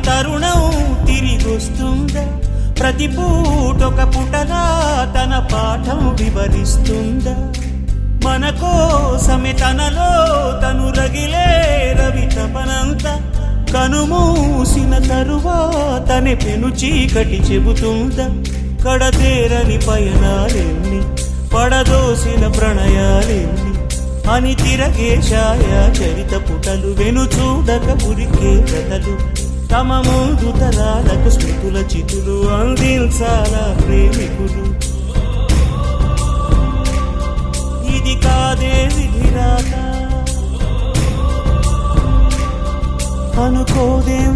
తరుణం తిరిగొస్తుందా? ప్రతి పూటొక పుటలా తన పాఠం వివరిస్తుందా? మన కోసమే తనలో తను రగిలే రవి తపనంత కనుమూసిన తరువాతనే పెను చీకటి చెబుతుందా? కడతేరని పయనాలెన్ని, పడదోసిన ప్రణయాలెన్ని అని తిరగే ఛాయా చరిత పుటలు, వెను చూడక ఉరికే కథలు, తమ ముందు తరాలకు స్మృతుల చితులు అందించాలా ప్రేమికులు. ఇది కాదే విధిరాత అనుకోదేం